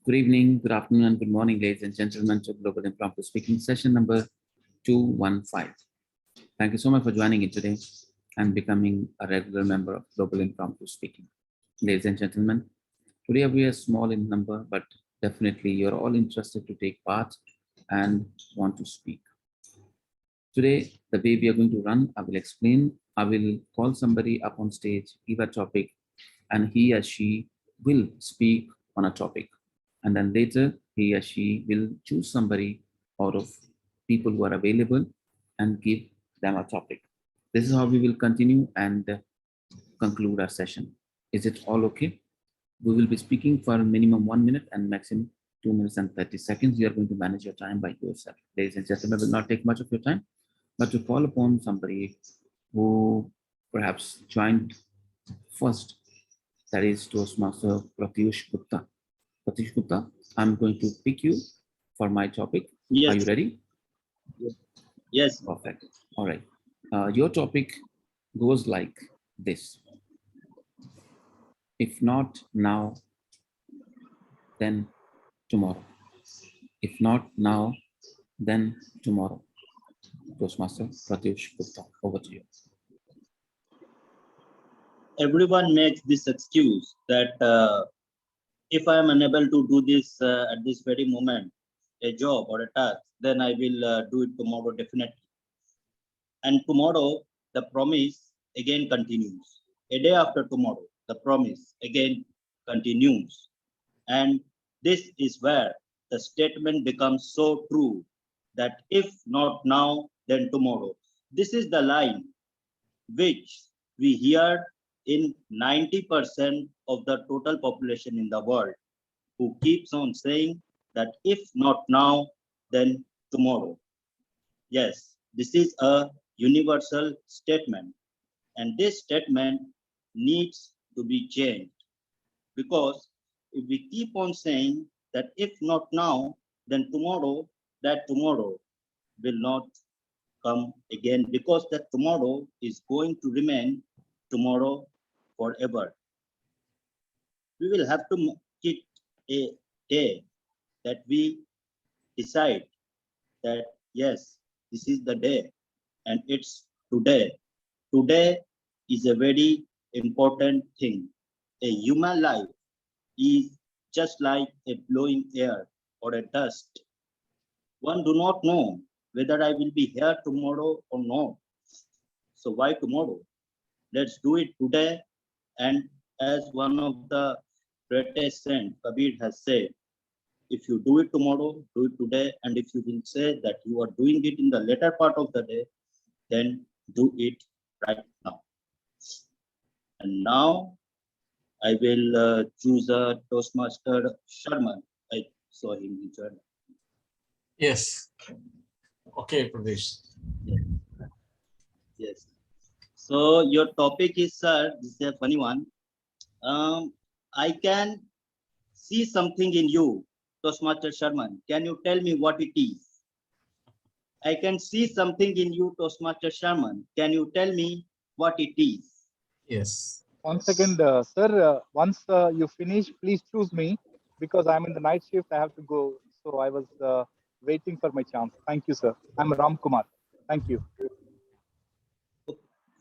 Good evening, good afternoon, and good morning, ladies and gentlemen, to Global Impromptu Speaking session number 215. Thank you so much for joining in today and becoming a regular member of Global Impromptu Speaking. Ladies and gentlemen, today we are small in number, but definitely you're all interested to take part and want to speak. Today, the way we are going to run, I will explain. I will call somebody up on stage, give a topic, and he or she will speak on a topic. And then later, he or she will choose somebody out of people who are available and give them a topic. This is how we will continue and conclude our session. Is it all okay? We will be speaking for minimum 1 minute and maximum 2 minutes and 30 seconds. You are going to manage your time by yourself. Ladies and gentlemen, will not take much of your time, but to call upon somebody who perhaps joined first, that is Toastmaster Pratyush Gupta. Pratyush Gupta, I'm going to pick you for my topic. Yes. Are you ready? Yes. Perfect. All right. Your topic goes like this. If not now, then tomorrow. If not now, then tomorrow. Toastmaster Pratyush Gupta, over to you. Everyone makes this excuse that if I am unable to do this at this very moment, a job or a task, then I will do it tomorrow definitely. And tomorrow, the promise again continues. A day after tomorrow, the promise again continues. And this is where the statement becomes so true that if not now, then tomorrow. This is the line which we hear in 90% of the total population in the world, who keeps on saying that if not now, then tomorrow. Yes, this is a universal statement, and this statement needs to be changed, because if we keep on saying that if not now, then tomorrow, that tomorrow will not come again, because that tomorrow is going to remain tomorrow forever. We will have to make it a day that we decide that yes, this is the day and it's today. Today is a very important thing. A human life is just like a blowing air or a dust. One do not know whether I will be here tomorrow or not. So why tomorrow? Let's do it today. And as one of the greatest saint, Kabir, has said, if you do it tomorrow, do it today. And if you will say that you are doing it in the later part of the day, then do it right now. And now I will choose a Toastmaster Sharman. I saw him in journal. Yes. Okay, Pradesh. Yes. So your topic is, sir, this is a funny one. I can see something in you, Toastmaster Sharman. Can you tell me what it is? I can see something in you, Toastmaster Sharman. Can you tell me what it is? Yes. 1 second, sir. Once you finish, please choose me, because I'm in the night shift. I have to go. So I was waiting for my chance. Thank you, sir. I'm Ram Kumar. Thank you.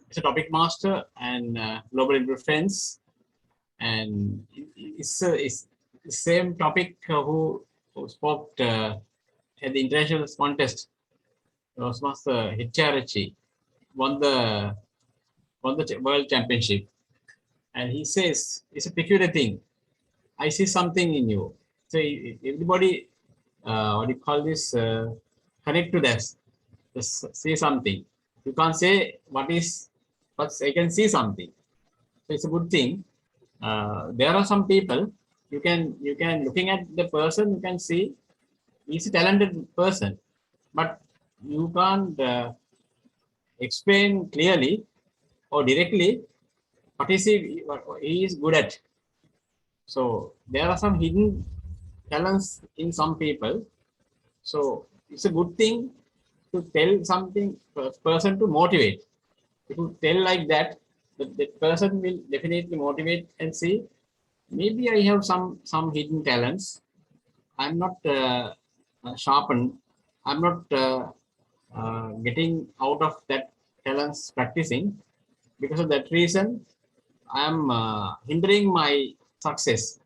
It's a topic master and global influence, and it's the same topic who spoke at the international contest. Toastmaster Hitcharachi won the world championship, and he says it's a peculiar thing. I see something in you. So everybody, what do you call this? Connect to that. Just say something. You can't say what is, but I can see something. So it's a good thing. There are some people you can looking at the person, you can see he's a talented person, but you can't explain clearly or directly what he is good at. So there are some hidden talents in some people. So it's a good thing to tell something person to motivate. If you tell like that, the person will definitely motivate and say, maybe I have some hidden talents. I'm not sharpened. I'm not getting out of that talents practicing. Because of that reason, I'm hindering my success.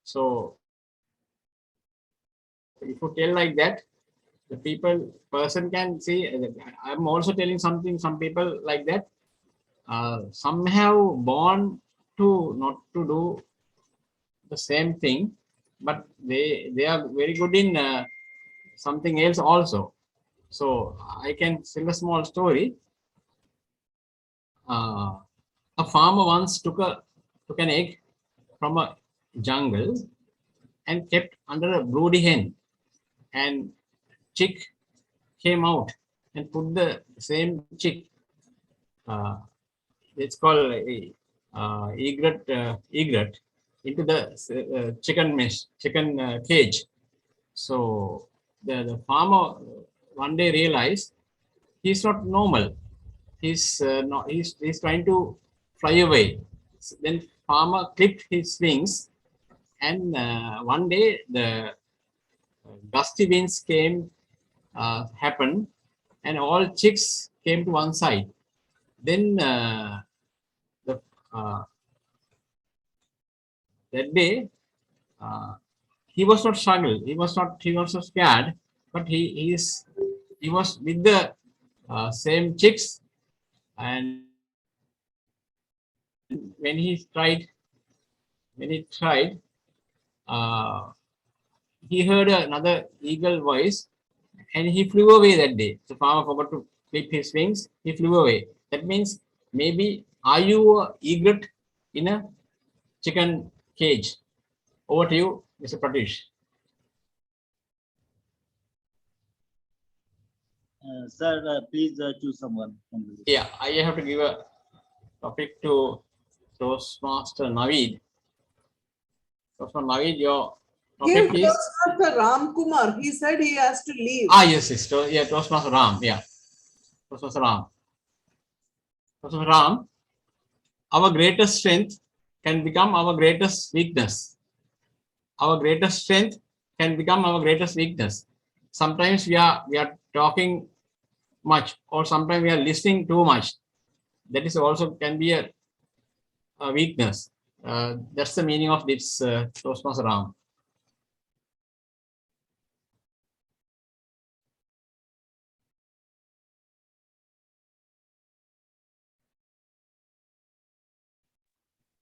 So if you tell like that, the person can see. I'm also telling something. Some people like that somehow born to not to do the same thing, but they are very good in something else also. So I can tell a small story. Uh, a farmer once took an egg from a jungle and kept under a broody hen, and chick came out and put the same chick. Uh, it's called egret into the chicken cage. So the farmer one day realized he's not normal. He's trying to fly away. Then farmer clipped his wings, and one day the gusty winds happened, and all chicks came to one side. Then the that day uh, he was not struggled. He was not scared, but he was with the same chicks, and when he tried, uh, he heard another eagle voice, and he flew away that day. The farmer forgot to clip his wings. He flew away. That means maybe are you a egret in a chicken cage? Over to you, Mr. Pratish. Sir, please choose someone from the list. Yeah, I have to give a topic to Toastmaster Naveed. Toastmaster Naveed, your Give topic is... Toastmaster Ram Kumar. He said he has to leave. Yes, yes. Yeah, Toastmaster Ram. Yeah, Toastmaster Ram. Toastmaster Ram, our greatest strength can become our greatest weakness. Our greatest strength can become our greatest weakness. Sometimes we are talking much, or sometimes we are listening too much. That is also can be a weakness. That's the meaning of this Toastmaster Ram.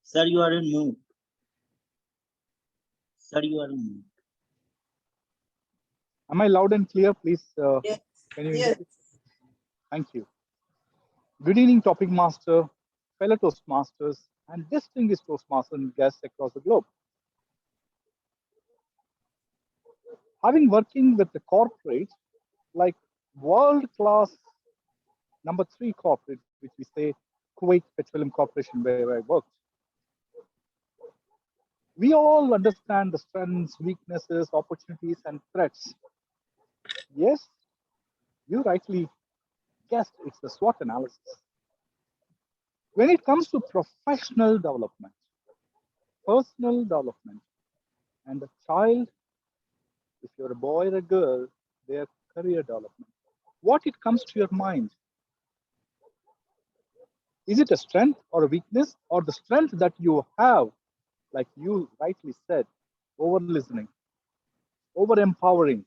Sir, you are in mute. Sir, you are in mute. Am I loud and clear, please? Yes. Can you? Yes. Thank you. Good evening, topic master, fellow Toastmasters, and distinguished Toastmasters and guests across the globe. Having working with the corporate, like world-class number 3 corporate, which we say Kuwait Petroleum Corporation, where I worked, we all understand the strengths, weaknesses, opportunities, and threats. Yes, you rightly guessed it's the SWOT analysis. When it comes to professional development, personal development, and the child, if you're a boy or a girl, their career development, what it comes to your mind? Is it a strength or a weakness, or the strength that you have, like you rightly said, over listening, over empowering,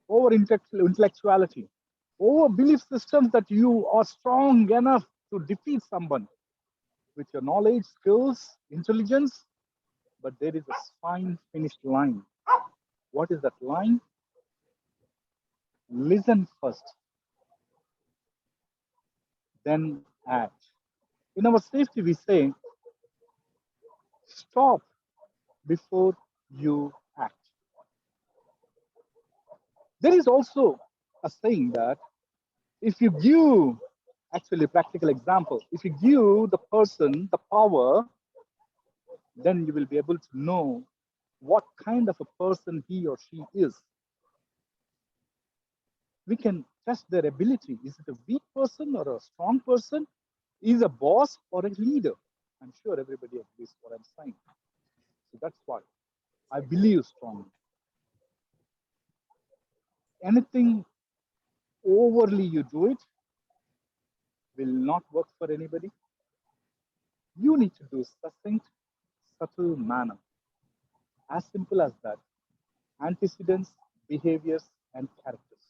over intellectuality, over belief systems that you are strong enough to defeat someone with your knowledge, skills, intelligence, but there is a fine finished line. What is that line? Listen first, then act. In our safety, we say, stop before you act. There is also a saying that if you give, actually a practical example, if you give the person the power, then you will be able to know what kind of a person he or she is. We can test their ability. Is it a weak person or a strong person? Is a boss or a leader? I'm sure everybody agrees what I'm saying. So that's why I believe strongly. anything overly you do it will not work for anybody. You need to do succinct, subtle manner. As simple as that. Antecedents, behaviors, and characters.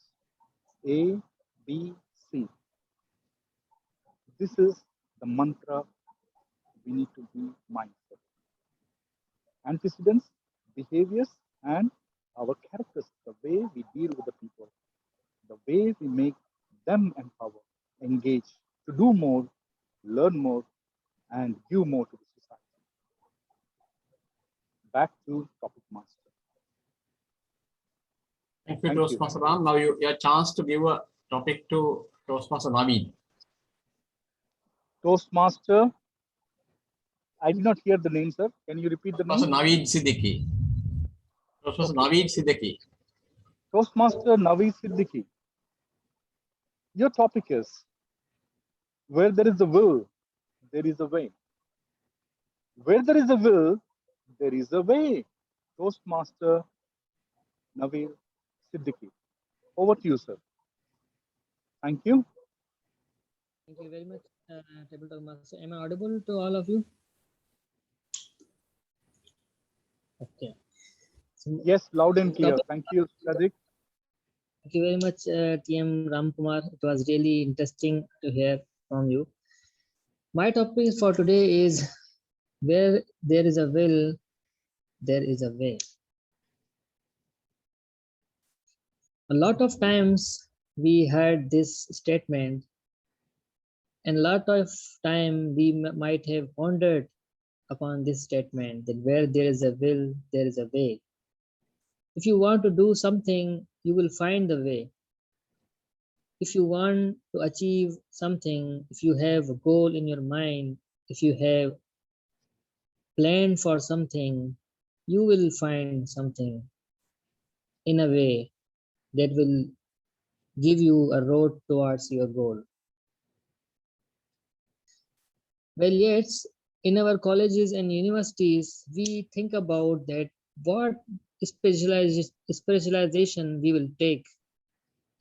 A, B, C. This is the mantra we need to be mindful. Antecedents, behaviors, and our characters, the way we deal with the people, the way we make them empower, engage, to do more, learn more, and give more to the society. Back to topic master. Thank you, Thank you. Toastmaster Ram. Now your chance to give a topic to Toastmaster Naveed. Toastmaster, I did not hear the name, sir. Can you repeat the Toastmaster name? Naveed Siddiqui. Toastmaster Naveed Siddiqui. Toastmaster Navi Siddiqui. Your topic is, where there is a will, there is a way. Where there is a will, there is a way. Toastmaster Naveed Siddiqui. Over to you, sir. Thank you. Thank you very much, Tabletop Master. Am I audible to all of you? Okay. So, Yes, loud and clear. Topic- Thank you, Sadiq. thank you very much, TM Ramkumar. It was really interesting to hear from you. My topic for today is, where there is a will, there is a way. A lot of times we heard this statement, and a lot of time we might have pondered upon this statement, that where there is a will, there is a way. If you want to do something, you will find the way. If you want to achieve something, if you have a goal in your mind, if you have planned for something, you will find something in a way that will give you a road towards your goal. Well, yes, in our colleges and universities, we think about that what specialization we will take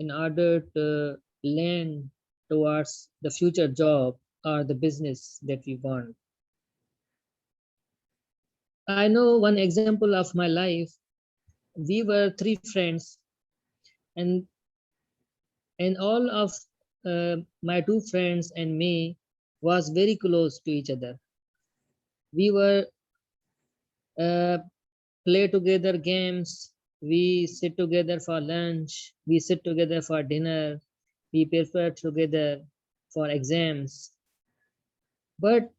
in order to land towards the future job or the business that we want. I know one example of my life. We were three friends, and all of my two friends and me was very close to each other. We were play together games, we sit together for lunch, we sit together for dinner, we prepare together for exams. But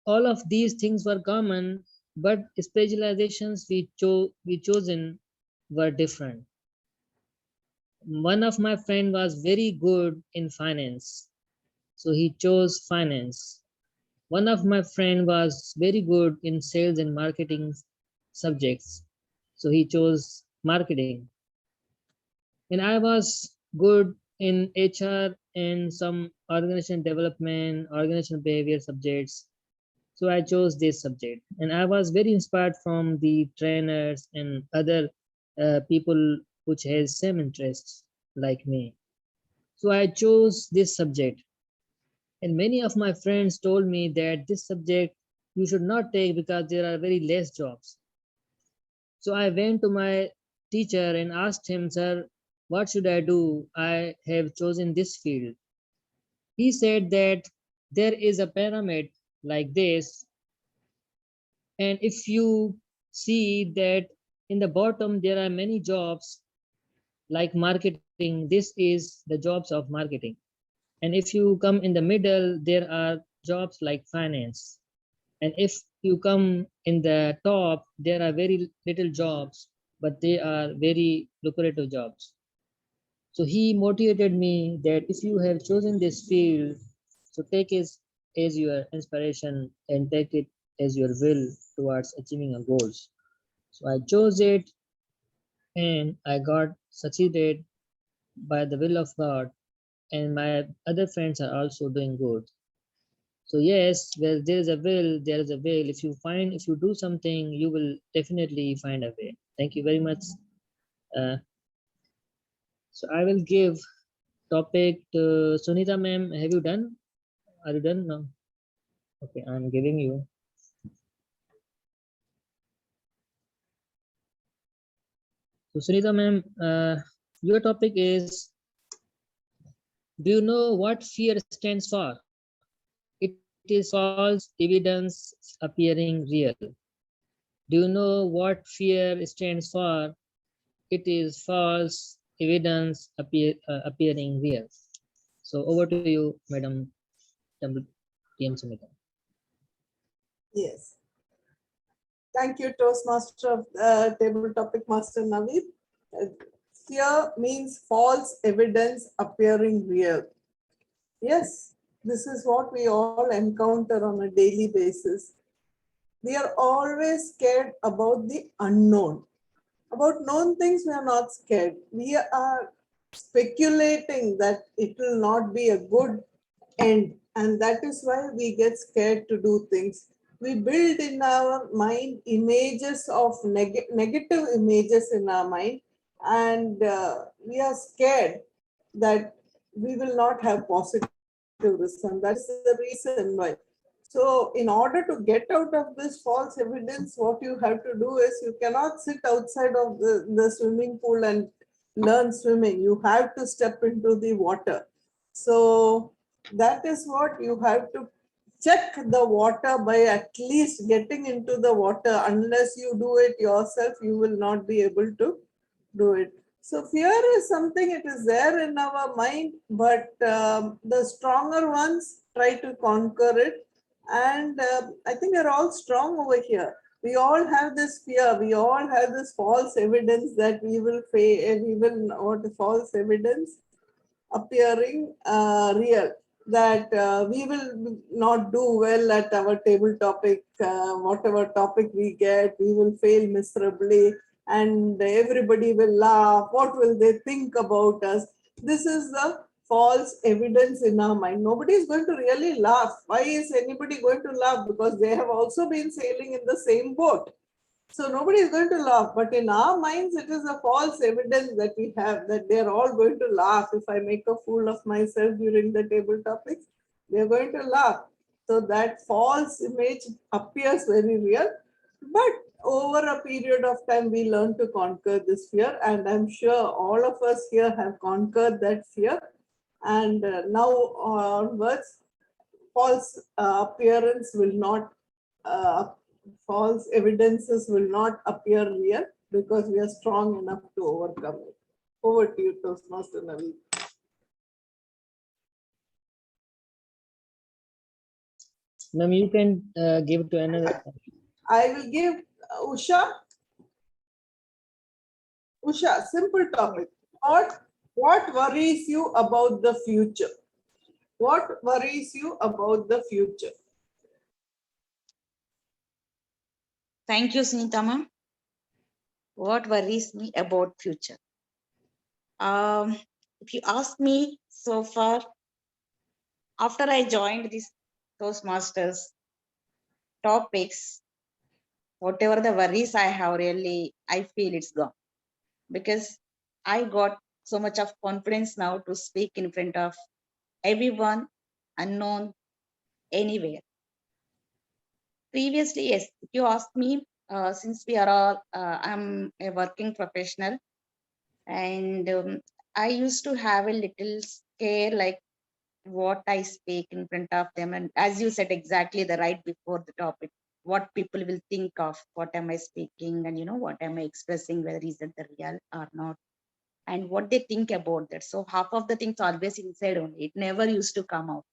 all of these things were common, but specializations we chosen were different. One of my friend was very good in finance, so he chose finance. One of my friend was very good in sales and marketing subjects, so he chose marketing. And I was good in HR and some organization development, organizational behavior subjects, so I chose this subject. And I was very inspired from the trainers and other people which has same interests like me, so I chose this subject. And many of my friends told me that this subject you should not take because there are very less jobs. So I went to my teacher and asked him, "Sir, what should I do? I have chosen this field." He said that there is a pyramid like this, and if you see that in the bottom there are many jobs like marketing, this is the jobs of marketing. And if you come in the middle, there are jobs like finance. And if you come in the top, there are very little jobs, but they are very lucrative jobs. So he motivated me that if you have chosen this field, so take it as your inspiration and take it as your will towards achieving your goals. So I chose it and I got succeeded by the will of God, and my other friends are also doing good. So yes, where there is a will, there is a way. If you do something, you will definitely find a way. Thank you very much. So I will give topic to Sunita ma'am. Have you done? Are you done now? Okay, I'm giving you. So Sunita ma'am, your topic is, do you know what fear stands for? It is false evidence appearing real. Do you know what fear stands for? It is false evidence appearing real. So over to you, Madam TM Sumita. Yes. Thank you, Toastmaster of Table Topic Master Naveed. Uh, Fear means false evidence appearing real. Yes, this is what we all encounter on a daily basis. We are always scared about the unknown. About known things, we are not scared. We are speculating that it will not be a good end, and that is why we get scared to do things. We build in our mind images of negative images in our mind, and we are scared that we will not have positive result. That's the reason why. So, in order to get out of this false evidence, what you have to do is you cannot sit outside of the swimming pool and learn swimming. You have to step into the water. So, that is what you have to check the water by at least getting into the water. Unless you do it yourself, you will not be able to do it. So fear is something, it is there in our mind, but the stronger ones try to conquer it. And I think we're all strong over here. We all have this fear. We all have this false evidence that we will fail. We will, what false evidence appearing real, that we will not do well at our table topic, whatever topic we get, we will fail miserably, and everybody will laugh. What will they think about us? This is the false evidence in our mind. Nobody is going to really laugh. Why is anybody going to laugh? Because they have also been sailing in the same boat. So nobody is going to laugh, but in our minds, it is a false evidence that we have that they are all going to laugh. If I make a fool of myself during the table topics, they are going to laugh. So that false image appears very real, but over a period of time, we learn to conquer this fear. And I'm sure all of us here have conquered that fear. And now onwards, false appearance will not false evidences will not appear real because we are strong enough to overcome it. Over to you, Toastmaster Naveed. Ma'am, you can give to another. I will give Usha. Usha, simple topic. What worries you about the future? What worries you about the future? Thank you, Sunita ma'am. What worries me about future? If you ask me so far, after I joined these Toastmasters topics, whatever the worries I have, really, I feel it's gone. Because I got so much of confidence now to speak in front of everyone, unknown, anywhere. Previously, yes, if you ask me, since we are all, I'm a working professional, and I used to have a little scare, like what I speak in front of them. And as you said, exactly the right before the topic, what people will think of, what am I speaking, and what am I expressing, whether is it the real or not, and what they think about that. So half of the things always inside only. It never used to come out.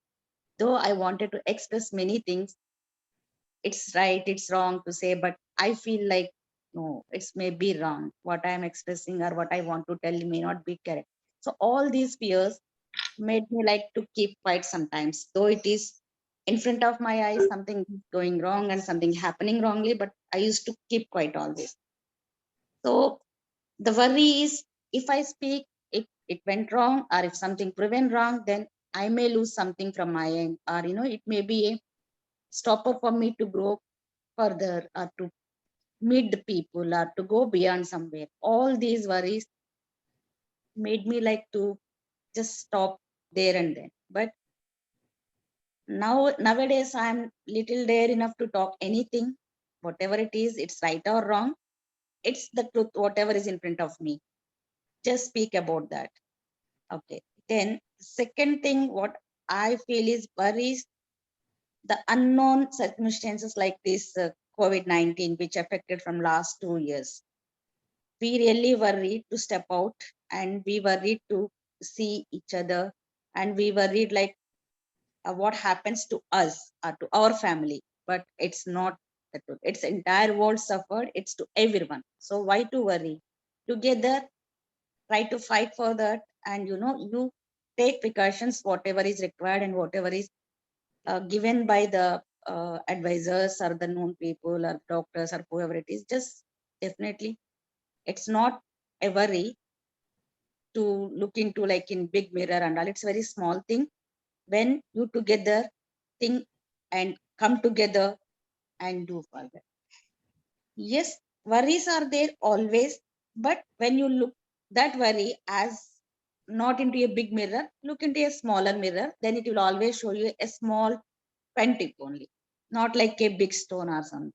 Though I wanted to express many things, it's right, it's wrong to say, but I feel like, no, it's maybe wrong. What I am expressing or what I want to tell may not be correct. So all these fears made me like to keep quiet sometimes, though it is in front of my eyes, something is going wrong and something happening wrongly, but I used to keep quiet always. So the worry is, if I speak, it went wrong, or if something prevent wrong, then I may lose something from my end, or it may be a stopper for me to grow further, or to meet the people, or to go beyond somewhere. All these worries made me like to just stop there and then. But nowadays I'm little dare enough to talk anything, whatever it is, it's right or wrong. It's the truth, whatever is in front of me. Just speak about that. Okay. Then second thing, what I feel is worries, the unknown circumstances like this COVID-19, which affected from last 2 years. We really worried to step out, and we worried to see each other, and we worried like what happens to us or to our family. But it's not the truth. It's entire world suffered. It's to everyone. So why to worry? Together, try to fight for that, and you take precautions, whatever is required and whatever is given by the advisors or the known people or doctors or whoever it is. Just definitely, it's not a worry to look into like in big mirror and all. It's very small thing when you together think and come together and do further. Yes, worries are there always, but when you look that worry as not into a big mirror, look into a smaller mirror, then it will always show you a small pen tip only, not like a big stone or something.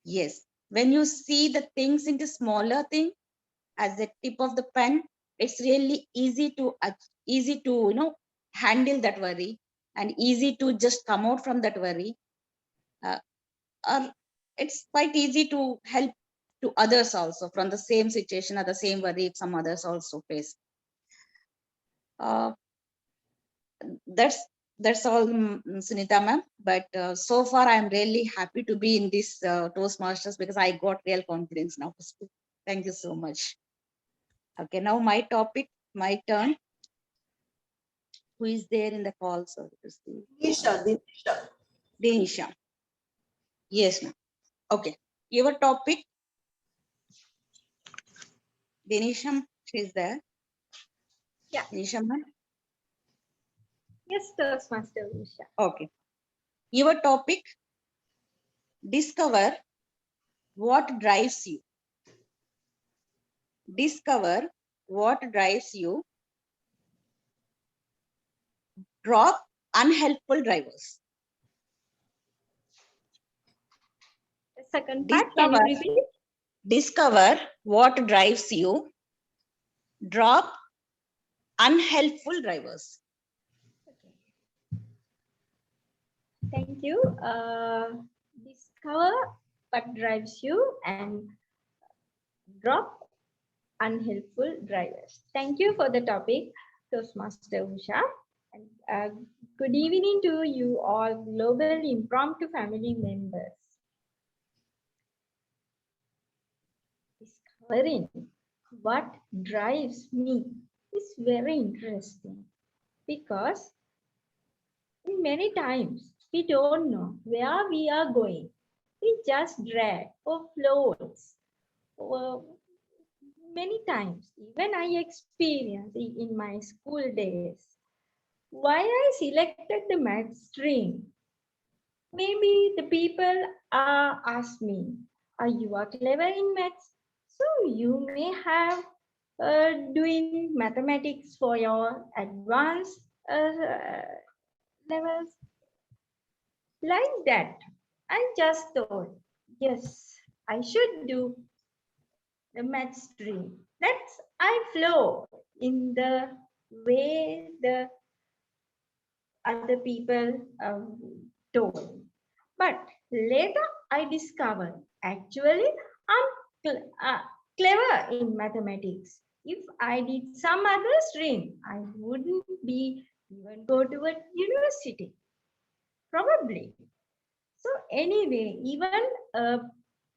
Yes, when you see the things into smaller thing as the tip of the pen, it's really easy to handle that worry, and easy to just come out from that worry. Or it's quite easy to help to others also from the same situation or the same worry if some others also face. Uh, that's all, Sunita ma'am. But so far, I'm really happy to be in this Toastmasters because I got real confidence now to speak. Thank you so much. Okay, now my topic, my turn. Who is there in the call? Sorry to see. Dinisha. Denisha. Yes, ma'am. Okay. Your topic, Denisha, she's there. Yeah. Denisha ma'am. Yes, Toastmaster Usha. Okay. Your topic, discover what drives you. Discover what drives you. Drop unhelpful drivers. The second part, can you Discover, repeat? discover what drives you. Drop unhelpful drivers. Thank you. Discover what drives you and drop unhelpful drivers. Thank you for the topic, Toastmaster Usha. And good evening to you all global impromptu family members. Discovering what drives me is very interesting because many times we don't know where we are going. We just drag or floats. Many times, even I experienced in my school days, why I selected the math stream. Maybe the people ask me, are you are clever in maths? So you may have doing mathematics for your advanced levels. Like that, I just thought, yes, I should do the math stream. That's I flow in the way the other people told. But later I discovered actually I'm clever in mathematics. If I did some other stream, I wouldn't be even go to a university. Probably. So anyway, even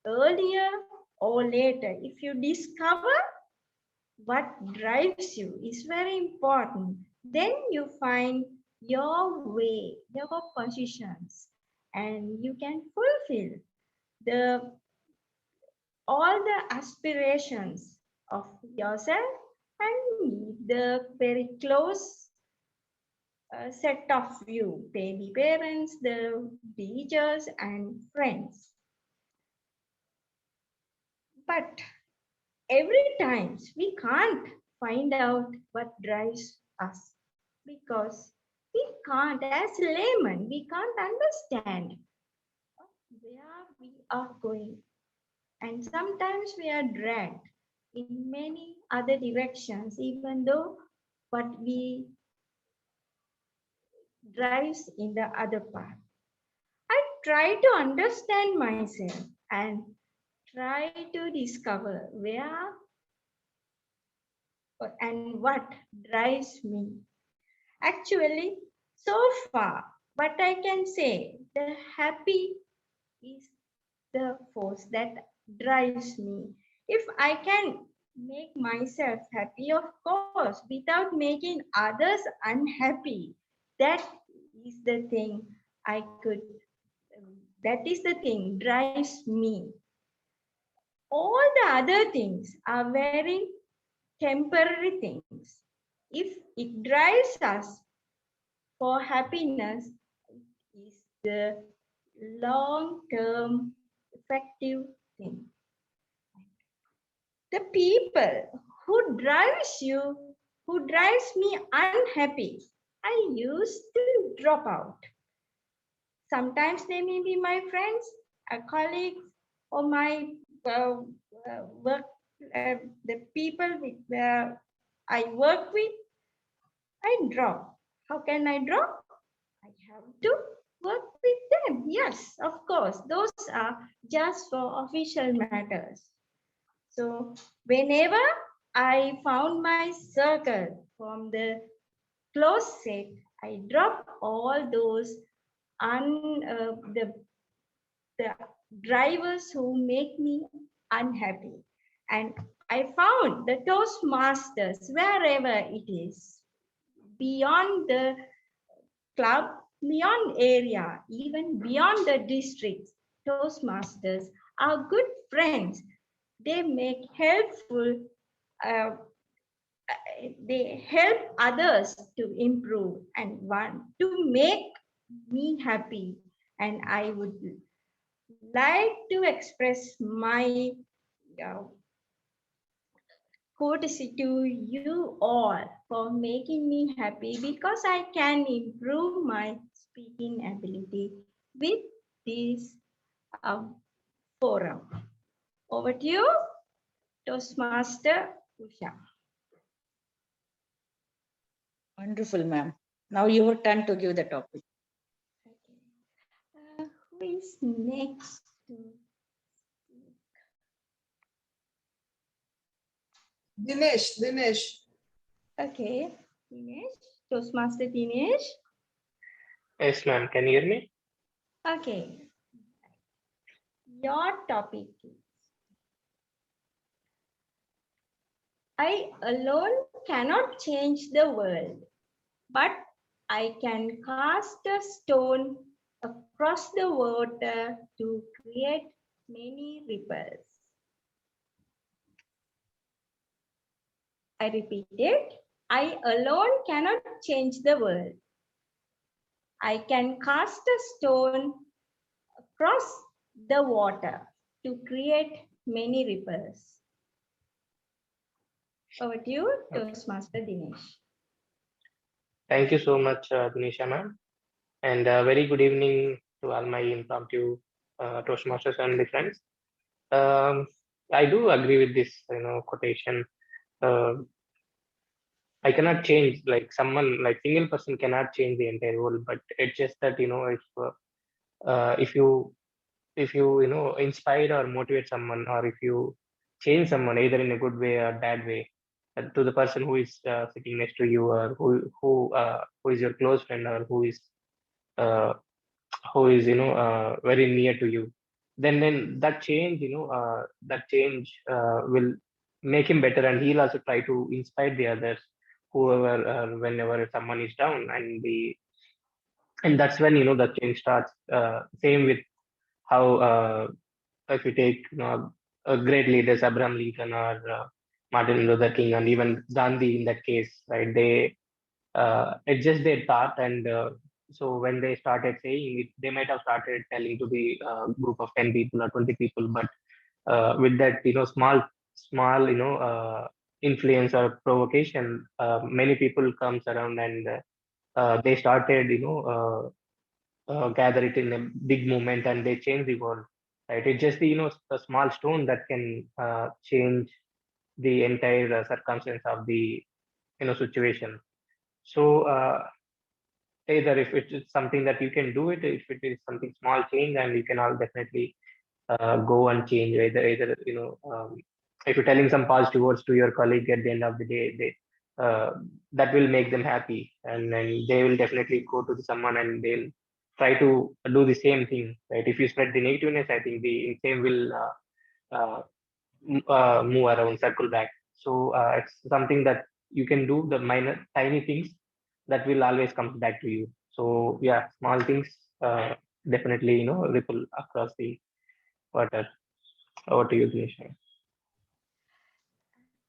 earlier or later, if you discover what drives you is very important, then you find your way, your positions, and you can fulfill the all the aspirations of yourself and the very close set of you, maybe parents, the teachers, and friends. But every times we can't find out what drives us, because we can't, as laymen, we can't understand where we are going. And sometimes we are dragged in many other directions, even though what we drives in the other path. I try to understand myself and try to discover where and what drives me. Actually, so far, what I can say, the happy is the force that drives me. If I can make myself happy, of course, without making others unhappy, that is the thing I could, that is the thing drives me. All the other things are very temporary things. If it drives us for happiness, is the long-term effective thing. The people who drives me unhappy, I used to drop out. Sometimes they may be my friends, colleagues, or my work, the people I work with. I drop. How can I drop? I have to work with them. Yes, of course. Those are just for official matters. So whenever I found my circle from the close set, I drop all those the drivers who make me unhappy. And I found the Toastmasters wherever it is, beyond the club, beyond area, even beyond the districts. Toastmasters are good friends. They make helpful, uh, they help others to improve and want to make me happy. And I would like to express my uh, courtesy to you all for making me happy, because I can improve my speaking ability with this forum. Over to you, Toastmaster Usha. Wonderful, ma'am. Now your turn to give the topic. Who is next to speak? Dinesh. Okay, Dinesh, Toastmaster Dinesh. Yes, ma'am. Can you hear me? Okay, your topic is, I alone cannot change the world, but I can cast a stone across the water to create many ripples. I repeat it. I alone cannot change the world. I can cast a stone across the water to create many ripples. Over to you, Toastmaster Dinesh. Thank you so much, Dinisha, ma'am. And very good evening to all my impromptu Toastmasters and the friends. I do agree with this, quotation. Uh, I cannot change, like someone, like single person cannot change the entire world, but it's just that, if you inspire or motivate someone, or if you change someone either in a good way or bad way, to the person who is sitting next to you, or who is your close friend, or uh, who is very near to you, then that change, will make him better, and he'll also try to inspire the others, whoever, whenever someone is down, and that's when the change starts. Same with how, if you take great leaders, Abraham Lincoln, or Martin Luther King, and even Gandhi in that case, right? They it's just their thought, and so when they started saying it, they might have started telling to the group of 10 people or 20 people, but with that small influence or provocation, many people comes around and they started, gather it in a big movement and they change the world. Right? It's just the, a small stone that can change the entire circumstance of the situation. So either if it is something that you can do it, if it is something small change, and you can all definitely go and change. Either if you're telling some positive words to your colleague at the end of the day, that will make them happy, and then they will definitely go to someone and they'll try to do the same thing. Right? If you spread the negativeness, I think the same will move around, circle back. So it's something that you can do, the minor, tiny things that will always come back to you. So yeah, small things definitely ripple across the water. Over to you, Dinesh.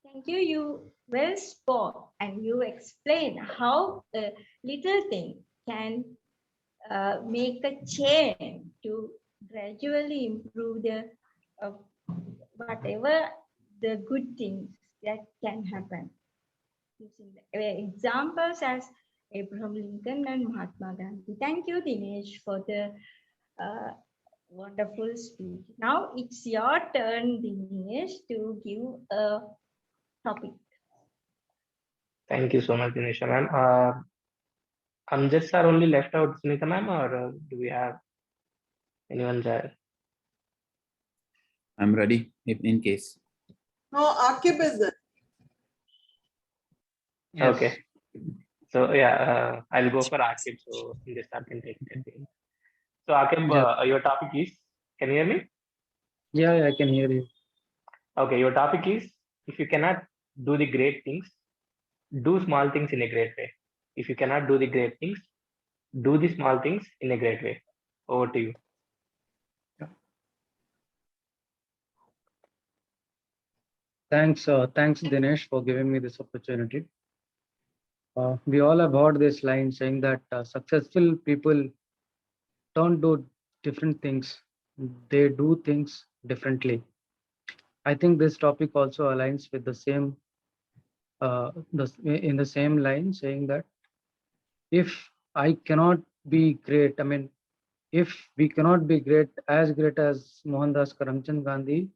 Thank you. You well spoke and you explain how a little thing can make a change to gradually improve the uh, whatever the good things that can happen. Using the examples as Abraham Lincoln and Mahatma Gandhi. Thank you, Dinesh, for the uh, wonderful speech. Now it's your turn, Dinesh, to give a topic. Thank you so much, Dinesh ma'am. Amjad sir only left out, Sunita ma'am, or do we have anyone there? I'm ready if in case. No, Akib is there. Yes. Okay. So yeah, I'll go for Akib. So this I can take it. So Akib, your topic is, can you hear me? Yeah, I can hear you. Okay, your topic is, if you cannot do the great things, do small things in a great way. If you cannot do the great things, do the small things in a great way. Over to you. Thanks, Dinesh, for giving me this opportunity. We all have heard this line saying that successful people don't do different things; they do things differently. I think this topic also aligns with the same, in the same line, saying that if I cannot be great, I mean, if we cannot be great as Mohandas Karamchand Gandhi,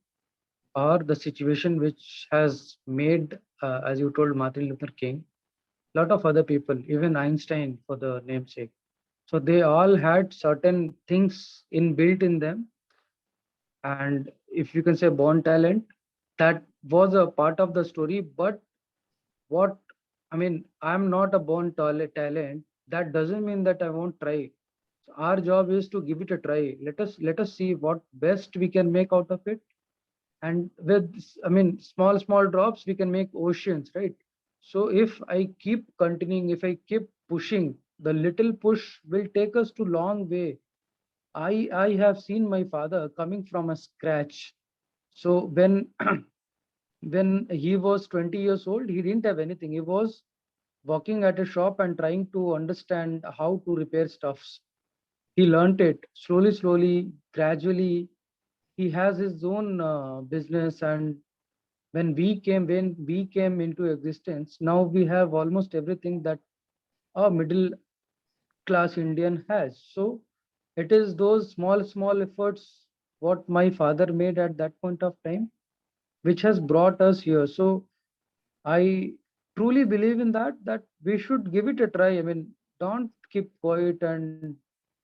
or the situation which has made, as you told, Martin Luther King, a lot of other people, even Einstein for the namesake. So they all had certain things inbuilt in them. And if you can say born talent, that was a part of the story. But what, I mean, I'm not a born talent. That doesn't mean that I won't try. So our job is to give it a try. Let us see what best we can make out of it. And with, I mean, small drops, we can make oceans, right? So if I keep continuing, if I keep pushing, the little push will take us to long way. I have seen my father coming from a scratch. So when when he was 20 years old, he didn't have anything. He was working at a shop and trying to understand how to repair stuffs. He learned it slowly, gradually. He has his own business, and when we came into existence, now we have almost everything that a middle class Indian has. So it is those small efforts what my father made at that point of time, which has brought us here. So I truly believe in that we should give it a try. I mean, don't keep quiet and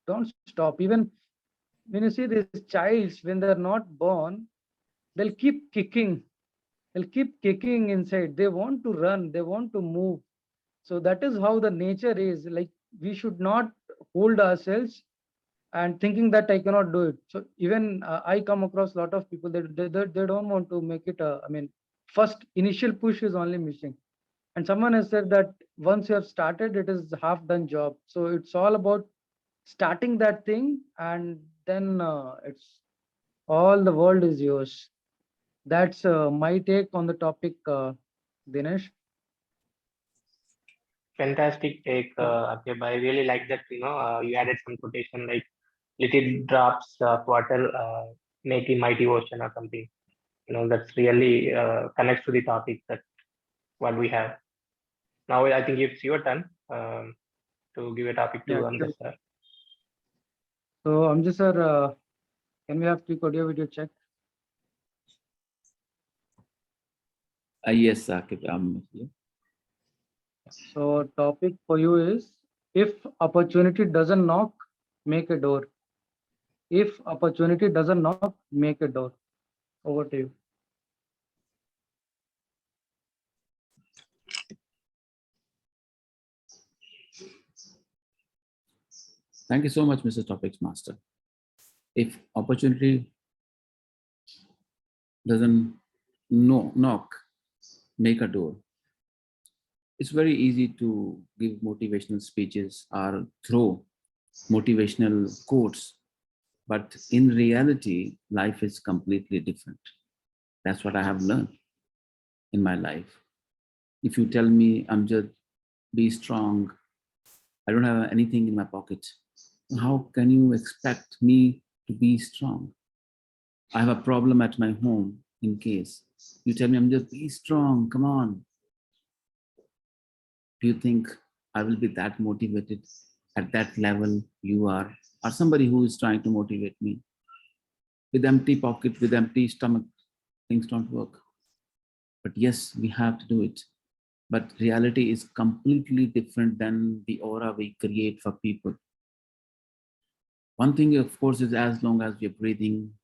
don't stop. Even when you see these childs, when they're not born, they'll keep kicking. They'll keep kicking inside. They want to run. They want to move. So that is how the nature is. Like, we should not hold ourselves and thinking that I cannot do it. So even I come across a lot of people that they don't want to make it. I mean, first initial push is only missing. And someone has said that once you have started, it is half done job. So it's all about starting that thing, and then it's all the world is yours. That's my take on the topic, Dinesh. Fantastic take, Akib. I really like that. You added some quotation like little drops of water make a mighty ocean or something. That's really connects to the topic, that what we have. Now I think it's your turn to give a topic to Yeah, Amjad sure. sir. So Amjad sir, can we have quick audio video check? Yes, Sakib, I'm here. So topic for you is, if opportunity doesn't knock, make a door. If opportunity doesn't knock, make a door. Over to you. Thank you so much, Mr. Topics Master. If opportunity doesn't knock, make a door. It's very easy to give motivational speeches or throw motivational quotes, but in reality, life is completely different. That's what I have learned in my life. If you tell me, Amjad, be strong, I don't have anything in my pocket, how can you expect me to be strong? I have a problem at my home. In case you tell me, Amjad, be strong, come on. Do you think I will be that motivated at that level you are, or somebody who is trying to motivate me? With empty pocket, with empty stomach, things don't work. But yes, we have to do it. But reality is completely different than the aura we create for people. One thing, of course, is as long as we're breathing,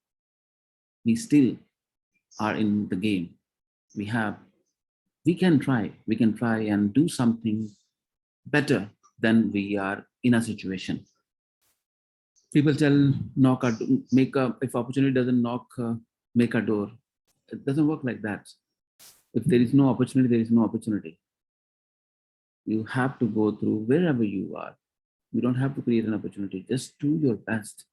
we still are in the game. We can try and do something better than we are in a situation. People tell, knock a, make a, if opportunity doesn't knock, make a door. It doesn't work like that. If there is no opportunity, there is no opportunity. You have to go through wherever you are. You don't have to create an opportunity. Just do your best.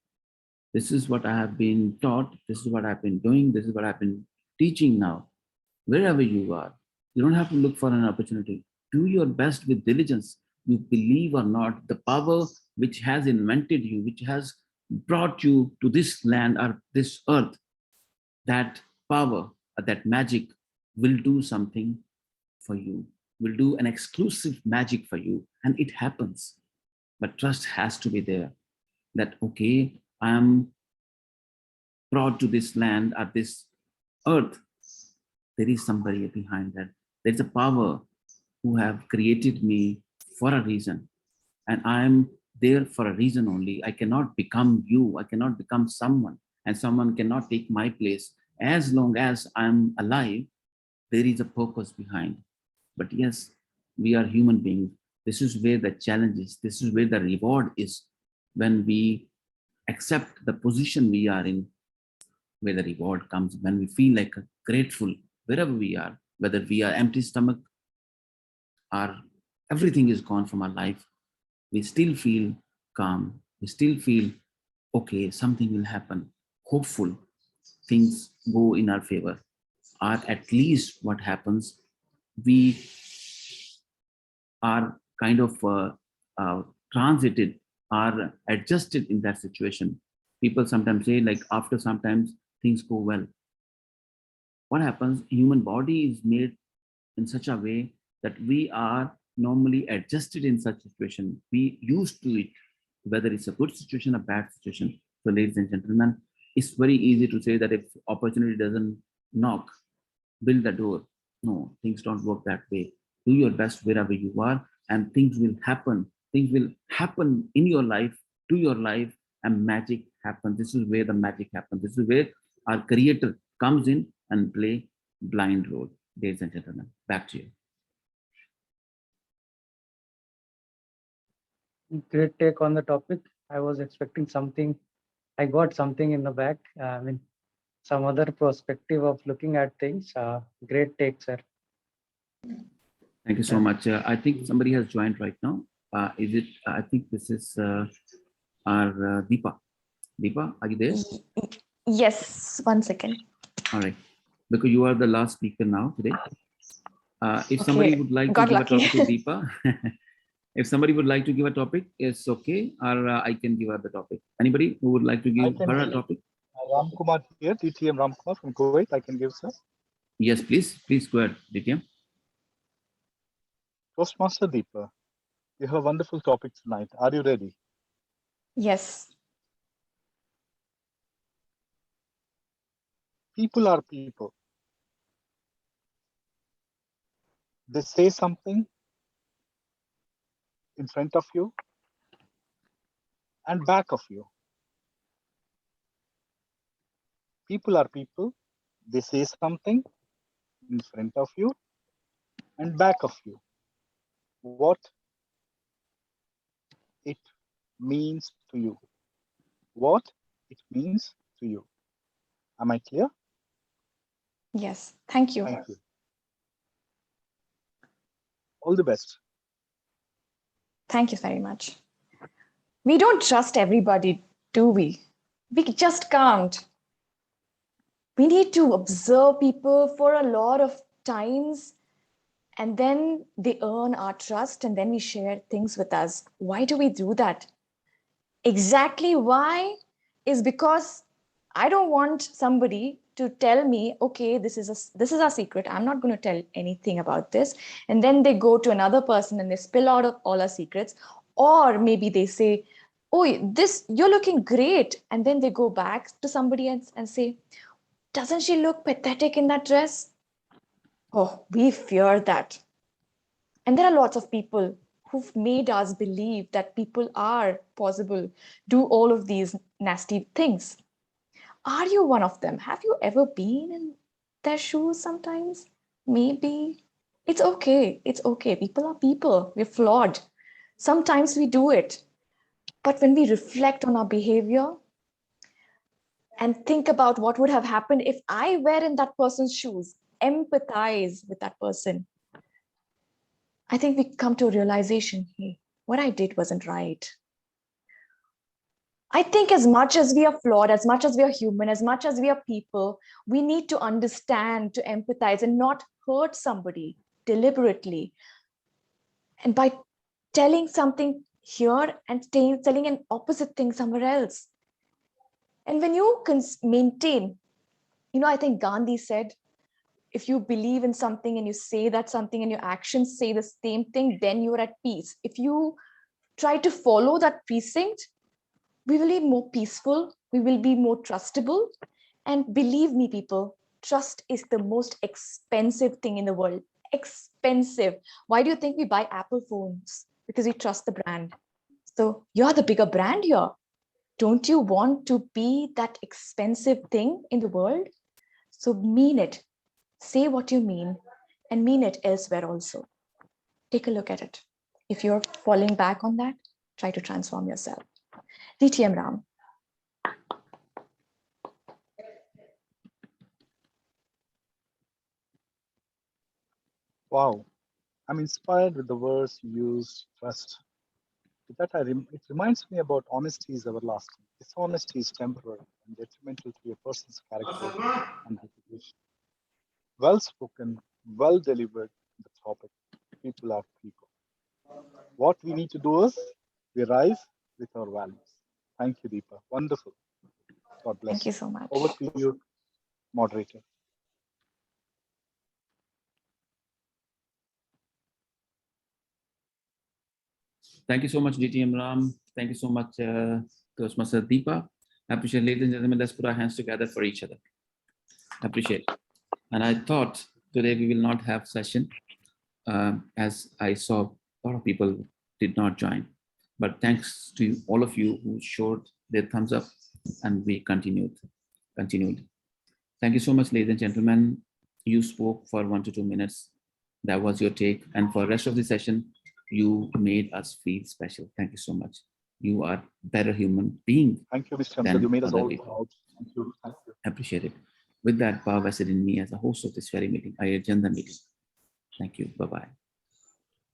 This is what I have been taught. This is what I've been doing. This is what I've been teaching now. Wherever you are, you don't have to look for an opportunity. Do your best with diligence. You believe or not, the power which has invented you, which has brought you to this land or this earth, that power, that magic will do something for you, will do an exclusive magic for you, and it happens. But trust has to be there that, okay, I am brought to this land or this earth. There is somebody behind that. There's a power who have created me for a reason, and I am there for a reason only. I cannot become you. I cannot become someone, and someone cannot take my place. As long as I'm alive, there is a purpose behind. But yes, we are human beings. This is where the challenge is. This is where the reward is. When we accept the position we are in, where the reward comes, when we feel like grateful wherever we are, whether we are empty stomach or everything is gone from our life, we still feel calm. We still feel, okay, something will happen. Hopeful, things go in our favor. Or at least what happens, we are kind of transited or adjusted in that situation. People sometimes say, like, after sometimes things go well. What happens? Human body is made in such a way that we are normally adjusted in such situation. We used to it, whether it's a good situation, a bad situation. So, ladies and gentlemen, it's very easy to say that if opportunity doesn't knock, build the door. No, things don't work that way. Do your best wherever you are, and things will happen. Things will happen in your life, to your life, and magic happens. This is where the magic happens. This is where our creator comes in and play blind role. Ladies and gentlemen, back to you. Great take on the topic. I was expecting something. I got something in the back. I mean, some other perspective of looking at things. Great take, sir. Thank you so much. I think somebody has joined right now. Is it? I think this is our Deepa. Deepa, are you there? Yes, 1 second. All right. Because you are the last speaker now today. If somebody would like to got give lucky. a topic to Deepa, if somebody would like to give a topic, it's okay, or I can give her the topic. Anybody who would like to give her a topic? Ram Kumar here, DTM Ram Kumar from Kuwait. I can give, sir. Yes, please. Please go ahead, DTM. Toastmaster Deepa, you have a wonderful topic tonight. Are you ready? Yes. People are people. They say something in front of you and back of you. People are people. They say something in front of you and back of you. What it means to you. What it means to you. Am I clear? Yes. Thank you. Thank you. All the best. Thank you very much. We don't trust everybody, do we? We just can't. We need to observe people for a lot of times, and then they earn our trust, and then we share things with us. Why do we do that? Exactly why is because I don't want somebody to tell me, okay, this is our secret. I'm not going to tell anything about this. And then they go to another person and they spill out of all our secrets. Or maybe they say, oh, you're looking great. And then they go back to somebody else and say, doesn't she look pathetic in that dress? Oh, we fear that. And there are lots of people who've made us believe that people are possible, do all of these nasty things. Are you one of them? Have you ever been in their shoes sometimes? Maybe. It's okay. It's okay. People are people. We're flawed. Sometimes we do it. But when we reflect on our behavior and think about what would have happened if I were in that person's shoes, empathize with that person, I think we come to a realization, hey, what I did wasn't right. I think as much as we are flawed, as much as we are human, as much as we are people, we need to understand, to empathize and not hurt somebody deliberately. And by telling something here and telling an opposite thing somewhere else. And when you can maintain, I think Gandhi said, if you believe in something and you say that something and your actions say the same thing, then you're at peace. If you try to follow that precinct, we will be more peaceful, we will be more trustable. And believe me, people, trust is the most expensive thing in the world. Expensive. Why do you think we buy Apple phones? Because we trust the brand. So you're the bigger brand here. Don't you want to be that expensive thing in the world? So mean it. Say what you mean and mean it elsewhere also. Take a look at it. If you're falling back on that, try to transform yourself. DTM Ram. Wow. I'm inspired with the words you used, trust. With that, it reminds me about honesty is everlasting. Dishonesty is temporary and detrimental to a person's character and reputation. Well spoken, well delivered, the topic. People are people. What we need to do is we rise with our values. Thank you, Deepa. Wonderful. God bless. Thank you so much. Over to you, moderator. Thank you so much, DTM Ram. Thank you so much, Toastmaster Deepa. I appreciate, ladies and gentlemen, let's put our hands together for each other. I appreciate it. And I thought today we will not have session as I saw a lot of people did not join. But thanks to all of you who showed their thumbs up and we continued. Thank you so much, ladies and gentlemen. You spoke for 1 to 2 minutes. That was your take. And for the rest of the session, you made us feel special. Thank you so much. You are a better human being. Thank you, Mr. Amjad. You made us all proud. Thank you. Thank you. Appreciate it. With that power vested in me as a host of this very meeting, I adjourn the meeting. Thank you. Bye-bye.